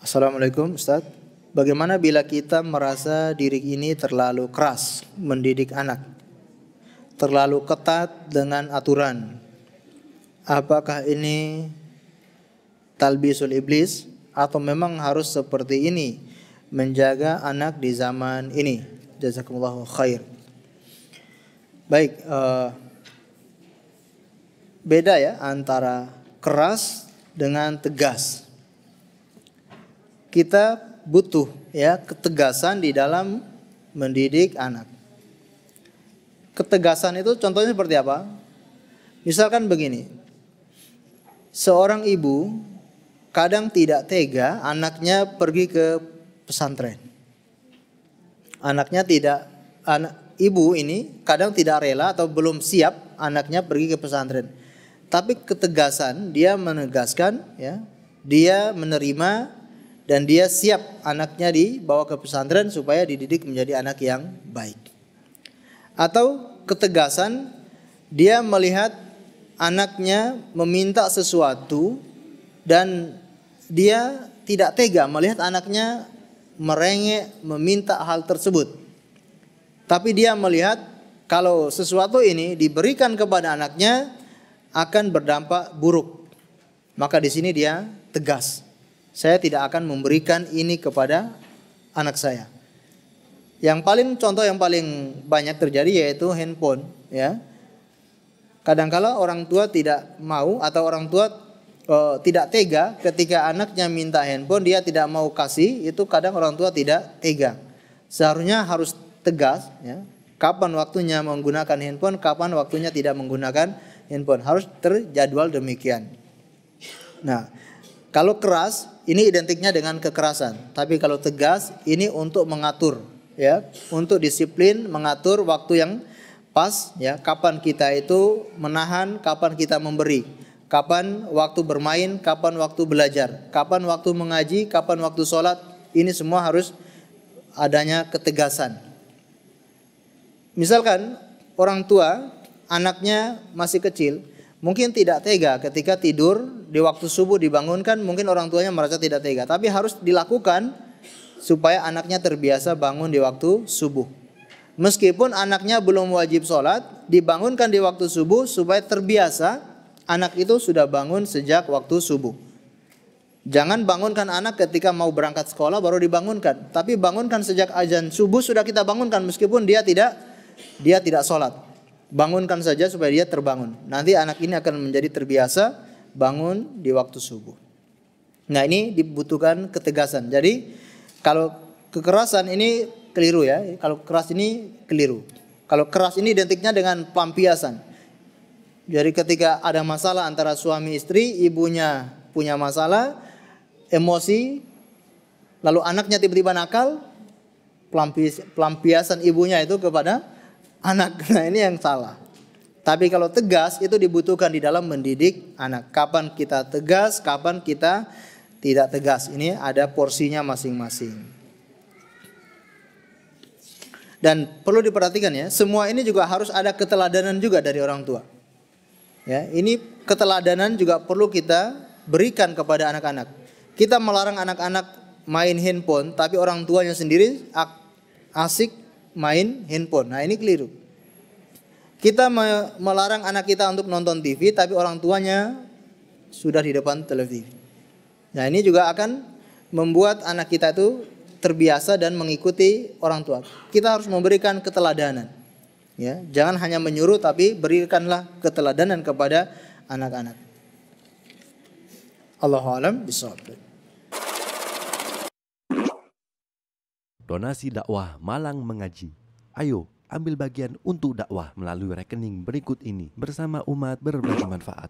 Assalamualaikum Ustaz. Bagaimana bila kita merasa diri ini terlalu keras mendidik anak, terlalu ketat dengan aturan? Apakah ini talbisul iblis atau memang harus seperti ini menjaga anak di zaman ini? Jazakumullahu khair. Baik, beda ya antara keras dengan tegas. Kita butuh ya ketegasan di dalam mendidik anak. Ketegasan itu contohnya seperti apa? Misalkan begini. Seorang ibu kadang tidak tega anaknya pergi ke pesantren. Ibu ini kadang tidak rela atau belum siap anaknya pergi ke pesantren. Tapi ketegasan dia menegaskan ya, dia menerima dan dia siap anaknya dibawa ke pesantren supaya dididik menjadi anak yang baik. Atau ketegasan dia melihat anaknya meminta sesuatu dan dia tidak tega melihat anaknya merengek meminta hal tersebut. Tapi dia melihat kalau sesuatu ini diberikan kepada anaknya akan berdampak buruk. Maka di sini dia tegas. Saya tidak akan memberikan ini kepada anak saya. Contoh yang paling banyak terjadi yaitu handphone ya. Kadangkala orang tua tidak mau atau orang tua tidak tega ketika anaknya minta handphone dia tidak mau kasih, itu kadang orang tua tidak tega. Seharusnya harus tegas ya. Kapan waktunya menggunakan handphone, kapan waktunya tidak menggunakan handphone. Harus terjadwal demikian. Nah, kalau keras ini identiknya dengan kekerasan, tapi kalau tegas ini untuk mengatur ya, untuk disiplin, mengatur waktu yang pas ya, kapan kita itu menahan, kapan kita memberi, kapan waktu bermain, kapan waktu belajar, kapan waktu mengaji, kapan waktu sholat. Ini semua harus adanya ketegasan. Misalkan orang tua anaknya masih kecil, mungkin tidak tega ketika tidur di waktu subuh dibangunkan, mungkin orang tuanya merasa tidak tega. Tapi harus dilakukan supaya anaknya terbiasa bangun di waktu subuh. Meskipun anaknya belum wajib sholat, dibangunkan di waktu subuh supaya terbiasa anak itu sudah bangun sejak waktu subuh. Jangan bangunkan anak ketika mau berangkat sekolah baru dibangunkan. Tapi bangunkan sejak azan subuh sudah kita bangunkan meskipun dia tidak sholat. Bangunkan saja supaya dia terbangun. Nanti anak ini akan menjadi terbiasa bangun di waktu subuh. Nah, ini dibutuhkan ketegasan. Jadi kalau kekerasan ini keliru ya. Kalau keras ini keliru. Kalau keras ini identiknya dengan pelampiasan. Jadi ketika ada masalah antara suami istri, ibunya punya masalah, emosi, lalu anaknya tiba-tiba nakal, pelampiasan ibunya itu kepada anak. Nah, ini yang salah. Tapi kalau tegas itu dibutuhkan di dalam mendidik anak. Kapan kita tegas, kapan kita tidak tegas. Ini ada porsinya masing-masing. Dan perlu diperhatikan ya, semua ini juga harus ada keteladanan juga dari orang tua. Ya, ini keteladanan juga perlu kita berikan kepada anak-anak. Kita melarang anak-anak main handphone, tapi orang tuanya sendiri asik main handphone. Nah, ini keliru. Kita melarang anak kita untuk nonton TV, tapi orang tuanya sudah di depan televisi. Nah, ini juga akan membuat anak kita itu terbiasa dan mengikuti orang tua. Kita harus memberikan keteladanan. Ya, jangan hanya menyuruh, tapi berikanlah keteladanan kepada anak-anak. Allahu a'lam bishawab. Donasi dakwah Malang Mengaji. Ayo, ambil bagian untuk dakwah melalui rekening berikut ini bersama umat berbagi manfaat.